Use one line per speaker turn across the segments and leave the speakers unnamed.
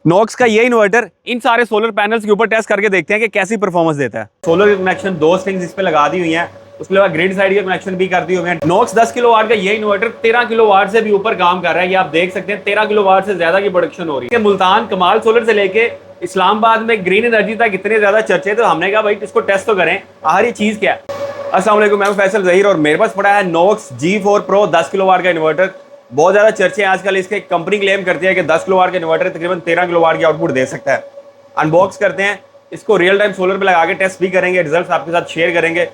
Knox का ये inverter इन सारे सोलर पैनल्स के ऊपर टेस्ट करके देखते हैं कि कैसी परफॉर्मेंस देता है। सोलर कनेक्शन दो स्ट्रिंग्स इस पे लगा दी हुई हैं, उसके अलावा ग्रिड साइड के कनेक्शन भी कर दिए हुए हैं। नॉक्स 10 किलोवाट का ये इन्वर्टर 13 किलोवाट से भी ऊपर काम कर रहा है। ये आप देख सकते हैं 13 किलोवाट से ज्यादा की प्रोडक्शन हो रही है। मुल्तान कमाल सोलर से लेके इस्लामाबाद में ग्रीन एनर्जी तक इतने ज्यादा चर्चे, तो हमने कहा भाई इसको टेस्ट तो करें, आखिर ये चीज क्या है। अस्सलाम वालेकुम, मैं फैसल जहीर और मेरे पास पड़ा है नॉक्स G4 Pro 10 किलोवाट का इन्वर्टर। बहुत ज्यादा चर्चे हैं आजकल इसके। कंपनी क्लेम करती है कि 10 किलोवाट का इन्वर्टर तकरीबन 13 किलोवाट की आउटपुट दे सकता है। अनबॉक्स करते हैं इसको, रियल टाइम सोलर पे लगा के टेस्ट भी करेंगे, रिजल्ट्स आपके साथ शेयर करेंगे।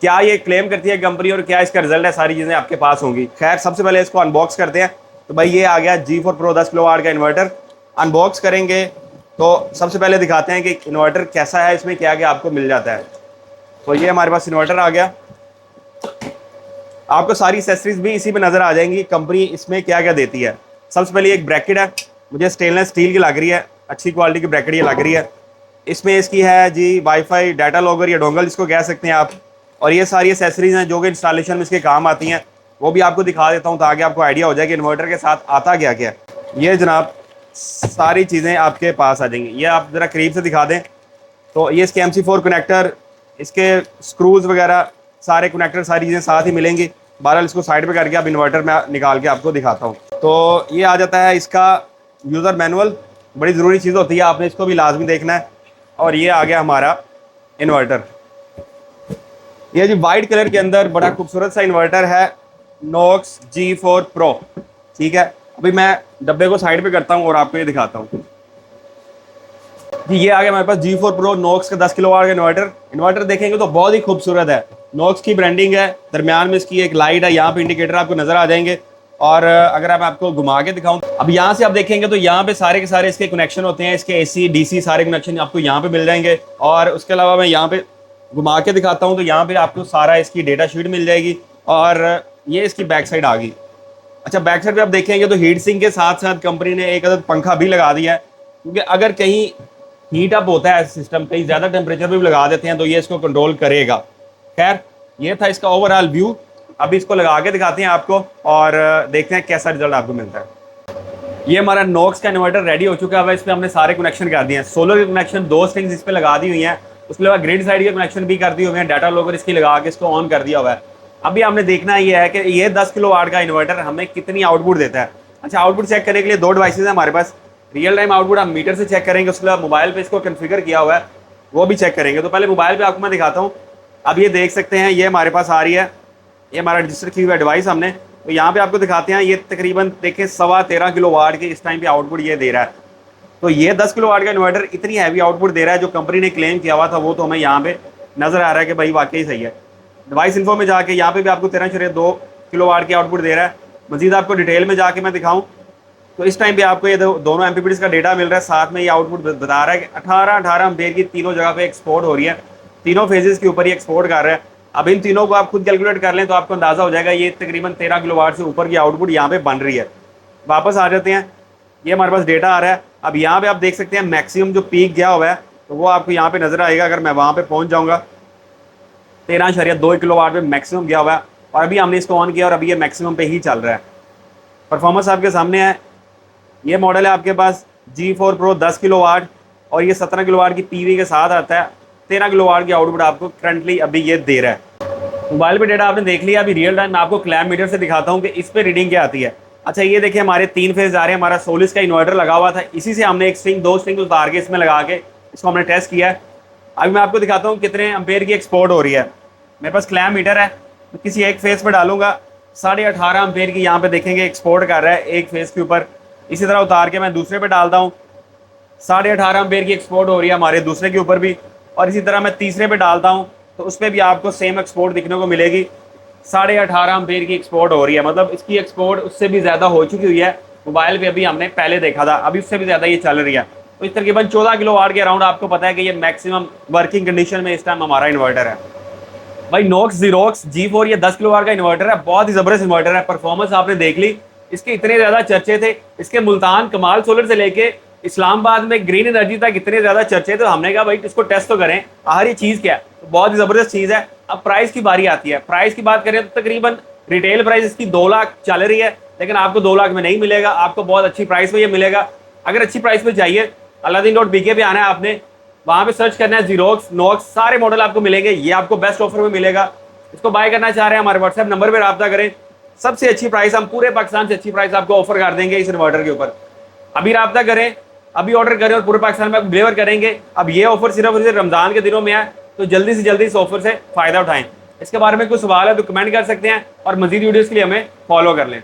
क्या ये क्लेम करती है कंपनी और क्या इसका रिजल्ट है, सारी चीजें आपके पास होंगी। खैर सबसे पहले इसको अनबॉक्स करते हैं। तो भाई ये आ गया G4 Pro 10 किलोवाट का इन्वर्टर। अनबॉक्स करेंगे तो सबसे पहले दिखाते हैं कि इन्वर्टर कैसा है, इसमें क्या क्या आपको मिल जाता है। तो ये हमारे पास इन्वर्टर आ गया। आपको सारी एक्सेसरीज भी इसी में नजर आ जाएंगी, कंपनी इसमें क्या क्या देती है। सबसे पहले एक ब्रैकेट है, मुझे स्टेनलेस स्टील की लग रही है, अच्छी क्वालिटी की ब्रैकेट ये लग रही है। इसमें इसकी है जी वाईफाई डाटा लॉगर या डोंगल जिसको कह सकते हैं आप। और ये सारी एक्सेसरीज हैं जो कि इंस्टॉलेशन में इसके काम आती हैं, वो भी आपको दिखा देता हूँ ताकि आपको आइडिया हो जाए कि इन्वर्टर के साथ आता क्या क्या। ये जनाब सारी चीज़ें आपके पास आ जाएंगी। ये आप ज़रा करीब से दिखा दें तो ये इसके MC4 कनेक्टर, इसके स्क्रूज वगैरह सारे कनेक्टर, सारी चीज़ें साथ ही मिलेंगी। बहरहाल इसको साइड पे करके आप इन्वर्टर में निकाल के आपको दिखाता हूँ। तो ये आ जाता है इसका यूज़र मैनुअल, बड़ी ज़रूरी चीज़ होती है, आपने इसको भी लाजमी देखना है। और ये आ गया हमारा इन्वर्टर। ये जी वाइट कलर के अंदर बड़ा खूबसूरत सा इन्वर्टर है, नॉक्स G4 Pro। ठीक है, अभी मैं डब्बे को साइड पे करता हूँ और आपको ये दिखाता हूँ जी। ये आ गया हमारे पास G4 Pro नॉक्स का 10 किलोवाट का इन्वर्टर। इन्वर्टर देखेंगे तो बहुत ही खूबसूरत है, नॉक्स की ब्रांडिंग है, दरमियान में इसकी एक लाइट है, यहाँ पे इंडिकेटर आपको नजर आ जाएंगे। और अगर मैं आपको घुमा के दिखाऊं, अब यहाँ से आप देखेंगे तो यहाँ पे सारे के सारे इसके कनेक्शन होते हैं, इसके AC DC सारे कनेक्शन आपको यहाँ पे मिल जाएंगे। और उसके अलावा मैं यहाँ पे घुमा के दिखाता हूँ तो यहाँ पे आपको सारा इसकी डेटा शीट मिल जाएगी। और ये इसकी बैक साइड आ गई। अच्छा, बैक साइड पे आप देखेंगे तो हीट सिंक के साथ साथ कंपनी ने एक अदद पंखा भी लगा दिया है, क्योंकि अगर कहीं हीट अप होता है सिस्टम, कहीं ज़्यादा टेम्परेचर भी लगा देते हैं तो ये इसको कंट्रोल करेगा। खैर ये था इसका ओवरऑल व्यू। अभी इसको लगा के दिखाते हैं आपको और देखते हैं कैसा रिजल्ट आपको मिलता है। ये हमारा नॉक्स का इन्वर्टर रेडी हो चुका है। इस पर हमने सारे कनेक्शन कर दिए हैं। सोलर के कनेक्शन दो स्ट्रिंग्स इस पर लगा दी हुई हैं, उसके अलावा ग्रिड साइड के कनेक्शन भी कर दिए हुए हैं, डाटा लॉगर इसकी लगा के इसको ऑन कर दिया हुआ है। अभी हमने देखना ये है कि ये 10 किलोवाट का इन्वर्टर हमें कितनी आउटपुट देता है। अच्छा, आउटपुट चेक करने के लिए दो डिवाइसेज हैं हमारे पास। रियल टाइम आउटपुट हम मीटर से चेक करेंगे, उसके बाद मोबाइल पे इसको कॉन्फ़िगर किया हुआ है वो भी चेक करेंगे। तो पहले मोबाइल पे आपको मैं दिखाता हूँ। अब ये देख सकते हैं ये हमारे पास आ रही है, ये हमारा रजिस्टर की हुआ डिवाइस हमने। तो यहाँ पे आपको दिखाते हैं, ये तकरीबन देखें 13.25 किलोवाट की इस टाइम पे आउटपुट ये दे रहा है। तो ये 10 किलोवाट का इन्वर्टर इतनी हैवी आउटपुट दे रहा है, जो कंपनी ने क्लेम किया हुआ था वो तो हमें यहाँ पे नजर आ रहा है कि भाई वाकई सही है। डिवाइस इन्फो में जाके यहाँ पे भी आपको 13.2 किलोवाट की आउटपुट दे रहा है। मजीद आपको डिटेल में जाके मैं दिखाऊँ तो इस टाइम पे आपको ये दोनों एमपीपीटीज का डेटा मिल रहा है, साथ में ये आउटपुट बता रहा है कि 18 एम्पेयर की तीनों जगह पे एक्सपोर्ट हो रही है, तीनों फेजेस के ऊपर ये एक्सपोर्ट कर रहा है। अब इन तीनों को आप खुद कैलकुलेट कर लें तो आपको अंदाजा हो जाएगा ये तकरीबन 13 किलोवाट से ऊपर की आउटपुट यहाँ पे बन रही है। वापस आ जाते हैं, ये हमारे पास डेटा आ रहा है। अब यहाँ पे आप देख सकते हैं मैक्सिमम जो पीक गया हुआ है तो वो आपको यहाँ पे नजर आएगा। अगर मैं वहाँ पे पहुँच जाऊँगा 13.2 किलोवाट पे मैक्सिमम गया हुआ है, और अभी हमने इसको ऑन किया और अभी ये मैक्सिमम पे ही चल रहा है। परफॉर्मेंस आपके सामने है। ये मॉडल है आपके पास G4 Pro 10 किलोवाट और ये 17 किलोवाट की PV के साथ आता है। 13 किलोवाट की आउटपुट आपको करंटली अभी ये दे रहा है। मोबाइल पे डेटा आपने देख लिया। अभी रियल टाइम मैं आपको क्लैम मीटर से दिखाता हूँ कि इस पे रीडिंग क्या आती है। अच्छा, ये देखिए हमारे 3 फेज आ रहे हैं। हमारा सोलिस का इन्वर्टर लगा हुआ था, इसी से हमने एक स्ट्रिंग दो स्ट्रिंग उतार के इसमें लगा के इसको हमने टेस्ट किया है। अभी मैं आपको दिखाता हूँ कितने एम्पेयर की एक्सपोर्ट हो रही है। मेरे पास क्लैम मीटर है, तो किसी एक फेज पर डालूंगा 18.5 एम्पेयर की यहाँ पे देखेंगे एक्सपोर्ट कर रहा है एक फेज के ऊपर। इसी तरह उतार के मैं दूसरे पे डालता हूँ, 18.5 एम्पेयर की एक्सपोर्ट हो रही है हमारे दूसरे के ऊपर भी। और इसी तरह मैं तीसरे पे डालता हूँ तो उस पर भी आपको सेम एक्सपोर्ट दिखने को मिलेगी। 18.5 एम्पेयर की एक्सपोर्ट हो रही है, मतलब इसकी एक्सपोर्ट उससे भी ज़्यादा हो चुकी हुई है। मोबाइल पे अभी हमने पहले देखा था, अभी उससे भी ज़्यादा ये चल रही है। तो इस तकरीबन 14 किलोवाट के अराउंड आपको पता है कि ये मैक्सिमम वर्किंग कंडीशन में इस टाइम हमारा इन्वर्टर है। भाई नॉक्स G4 ये 10 किलोवाट का इन्वर्टर है, बहुत ही ज़बरदस्त इन्वर्टर है। परफॉर्मेंस आपने देख ली, इसके इतने ज़्यादा चर्चे थे। इसके मुल्तान कमाल सोलर से लेके इस्लामाबाद में ग्रीन एनर्जी तक इतने ज़्यादा चर्चे, तो हमने कहा भाई इसको टेस्ट तो करें, आखिर ये चीज़ क्या है। तो बहुत ही ज़बरदस्त चीज़ है। अब प्राइस की बारी आती है। प्राइस की बात करें तो तकरीबन रिटेल प्राइस इसकी 2 लाख चल रही है, लेकिन आपको 2 लाख में नहीं मिलेगा, आपको बहुत अच्छी प्राइस में ये मिलेगा। अगर अच्छी प्राइस में चाहिए, Aladdin.bk पे आना है आपने, वहाँ पे सर्च करना है जीरोक्स, नॉक्स, सारे मॉडल आपको मिलेंगे। ये आपको बेस्ट ऑफर में मिलेगा। इसको बाय करना चाह रहे हैं, हमारे व्हाट्सएप नंबर पे रब्ता करें। सबसे अच्छी प्राइस, हम पूरे पाकिस्तान से अच्छी प्राइस आपको ऑफर कर देंगे इस इन्वर्टर के ऊपर। अभी रब्ता करें, अभी ऑर्डर करें और पूरे पाकिस्तान में डिलीवर करेंगे। अब ये ऑफर सिर्फ और सिर्फ रमजान के दिनों में है, तो जल्दी से जल्दी इस ऑफर से फायदा उठाएं। इसके बारे में कोई सवाल है तो कमेंट कर सकते हैं और मजीद वीडियोस के लिए हमें फॉलो कर लें।